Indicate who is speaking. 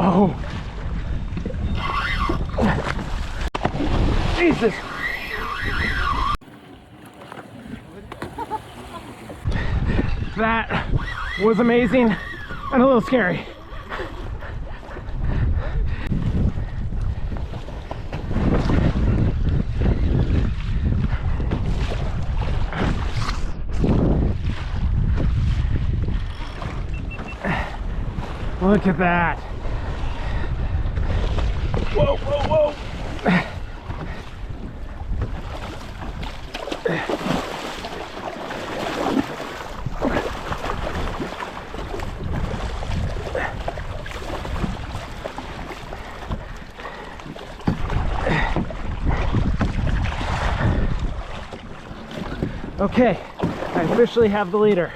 Speaker 1: Oh. Jesus. That was amazing and a little scary. Look at that. Whoa, whoa, whoa. Okay, I officially have the leader.